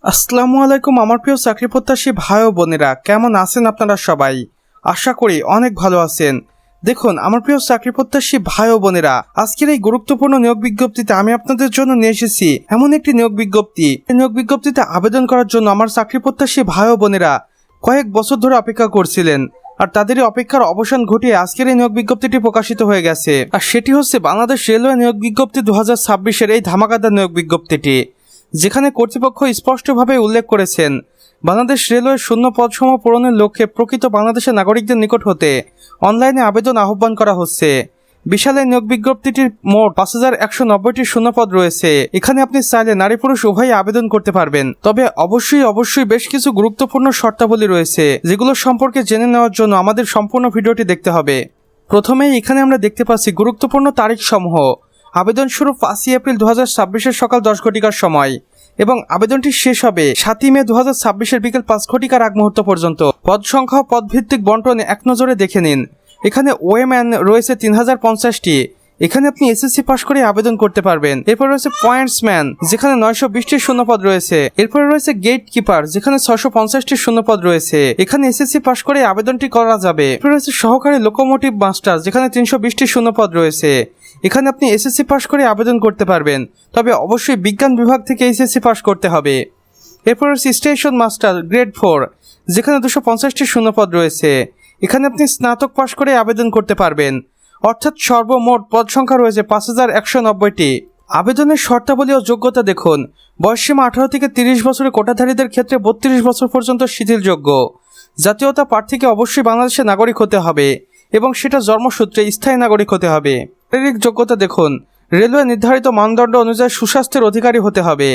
আসসালামু আলাইকুম আমার প্রিয় চাকরি প্রত্যাশী ভাই ও বোনেরা, কেমন আছেন আপনারা সবাই? আশা করি অনেক ভালো আছেন। দেখুন আমার প্রিয় চাকরি প্রত্যাশী ভাই ও বোনেরা, আজকের এই গুরুত্বপূর্ণ নিয়োগ বিজ্ঞপ্তিতে আমি আপনাদের জন্য নিয়ে এসেছি এমন একটি নিয়োগ বিজ্ঞপ্তি। এই নিয়োগ বিজ্ঞপ্তিতে আবেদন করার জন্য আমার চাকরি প্রত্যাশী ভাই ও বোনেরা কয়েক বছর ধরে অপেক্ষা করছিলেন, আর তাদেরই অপেক্ষার অবসান ঘটিয়ে আজকের এই নিয়োগ বিজ্ঞপ্তিটি প্রকাশিত হয়ে গেছে। আর সেটি হচ্ছে বাংলাদেশ রেলওয়ে নিয়োগ বিজ্ঞপ্তি 2026-এর এই ধামাকাদার নিয়োগ বিজ্ঞপ্তিটি, যেখানে কর্তৃপক্ষ স্পষ্টভাবে উল্লেখ করেছেন বাংলাদেশ রেলওয়ের শূন্য পদসমূহ পূরণের লক্ষ্যে প্রকৃত বাংলাদেশের নাগরিকদের নিকট হতে অনলাইনে আবেদন আহ্বান করা হচ্ছে। বিশাল এই নিয়োগ বিজ্ঞপ্তিটির মোট 5190টি শূন্যপদ রয়েছে। এখানে আপনি চাইলে নারী পুরুষ উভয়ই আবেদন করতে পারবেন। তবে অবশ্যই বেশ কিছু গুরুত্বপূর্ণ শর্তাবলী রয়েছে, যেগুলো সম্পর্কে জেনে নেওয়ার জন্য আমাদের সম্পূর্ণ ভিডিওটি দেখতে হবে। প্রথমেই এখানে আমরা দেখতে পাচ্ছি গুরুত্বপূর্ণ তারিখ সমূহ। আবেদন শুরু 5 এপ্রিল 2026-এর সকাল 10 ঘটিকার সময় এবং আবেদনটি শেষ হবে 7 মে 2026-এর বিকেল 5 ঘটিকার আগ মুহূর্ত পর্যন্ত। পদ সংখ্যা ও পদভিত্তিক বন্টন এক নজরে দেখে নিন। এখানে ওএমএন রয়েছে 3050টি। এখানে আপনি এসএসসি পাশ করে আবেদন করতে পারবেন। এরপর রয়েছে পয়েন্টসম্যান, যেখানে 920টি শূন্যপদ রয়েছে। এরপর রয়েছে গেট কিপার, যেখানে 650টি শূন্যপদ রয়েছে। এখানে এসএসসি পাশ করে আবেদনটি করা যাবে। এরপর রয়েছে সহকারী লোকোমোটিভ মাস্টার, যেখানে 320টি শূন্যপদ রয়েছে। এখানে আপনি এসএসসি পাশ করে আবেদন করতে পারবেন, তবে অবশ্যই বিজ্ঞান বিভাগ থেকে এসএসসি পাশ করতে হবে। এরপর রয়েছে স্টেশন মাস্টার গ্রেড 4, যেখানে 250টি শূন্যপদ রয়েছে। এখানে আপনি স্নাতক পাশ করে আবেদন করতে পারবেন, অর্থাৎ সর্বমোট পদ সংখ্যা রয়েছে 5190টি। আবেদনের শর্তাবলী ও যোগ্যতা দেখুন। বয়সসীমা 18 থেকে 30 বছরের কোটাধারীদের ক্ষেত্রে 32 বছর পর্যন্ত শিথিলযোগ্য। জাতীয়তা প্রার্থীকে অবশ্যই বাংলাদেশের নাগরিক হতে হবে এবং সেটা জন্মসূত্রে স্থায়ী নাগরিক হতে হবে। শারীরিক যোগ্যতা দেখুন। রেলওয়ে নির্ধারিত মানদণ্ড অনুযায়ী সুস্বাস্থ্যের অধিকারী হতে হবে।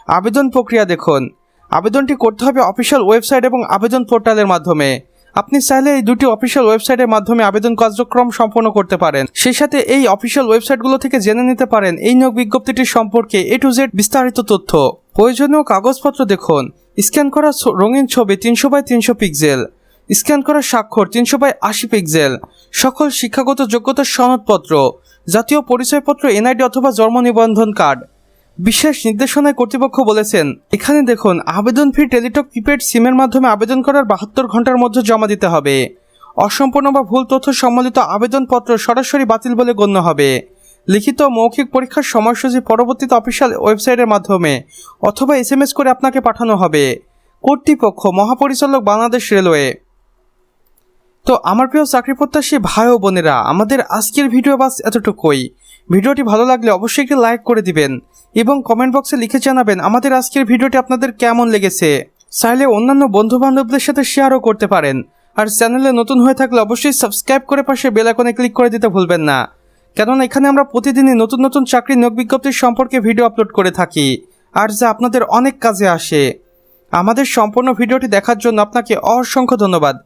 আবেদন প্রক্রিয়া দেখুন। আবেদনটি করতে হবে অফিসিয়াল ওয়েবসাইট এবং আবেদন পোর্টালের মাধ্যমে। আপনি চাইলে এই দুটি অফিসিয়াল ওয়েবসাইটের মাধ্যমে আবেদন কার্যক্রম সম্পন্ন করতে পারেন। সেই সাথে এই অফিসিয়াল ওয়েবসাইটগুলো থেকে জেনে নিতে পারেন এই নিয়োগ বিজ্ঞপ্তিটির সম্পর্কে A to Z বিস্তারিত তথ্য। প্রয়োজনীয় কাগজপত্র দেখুন। স্ক্যান করা রঙিন ছবি 300x300 পিক্সেল, স্ক্যান করা স্বাক্ষর 300x80 পিক্সেল, সকল শিক্ষাগত যোগ্যতার সনদপত্র, জাতীয় পরিচয়পত্র, এনআইডি অথবা জন্ম নিবন্ধন কার্ড। বিশেষ নির্দেশনায় কর্তৃপক্ষ বলেছেন, এখানে দেখুন আবেদন ফি টেলিটক প্রিপেড সিমের মাধ্যমে আবেদন করার 72 ঘন্টার মধ্যে জমা দিতে হবে। অসম্পূর্ণ বা ভুল তথ্য সম্বলিত আবেদনপত্র সরাসরি বাতিল বলে গণ্য হবে। লিখিত মৌখিক পরীক্ষার সময়সূচি পরবর্তীতে অফিসিয়াল ওয়েবসাইটের মাধ্যমে অথবা SMS করে আপনাকে পাঠানো হবে। কর্তৃপক্ষ মহাপরিচালক বাংলাদেশ রেলওয়ে। তো আমার প্রিয় চাকরি প্রত্যাশী ভাই ও বোনেরা, আমাদের আজকের ভিডিও বাস এতটুকুই। ভিডিওটি ভালো লাগলে অবশ্যই একটি লাইক করে দিবেন এবং কমেন্ট বক্সে লিখে জানাবেন আমাদের আজকের ভিডিওটি আপনাদের কেমন লেগেছে। চাইলে অন্যান্য বন্ধু বান্ধবদের সাথে শেয়ারও করতে পারেন। আর চ্যানেলে নতুন হয়ে থাকলে অবশ্যই সাবস্ক্রাইব করে পাশে বেল আইকনে ক্লিক করে দিতে ভুলবেন না, কেননা এখানে আমরা প্রতিদিনই নতুন নতুন চাকরি নিয়োগ বিজ্ঞপ্তির সম্পর্কে ভিডিও আপলোড করে থাকি, আর যা আপনাদের অনেক কাজে আসে। আমাদের সম্পূর্ণ ভিডিওটি দেখার জন্য আপনাকে অসংখ্য ধন্যবাদ।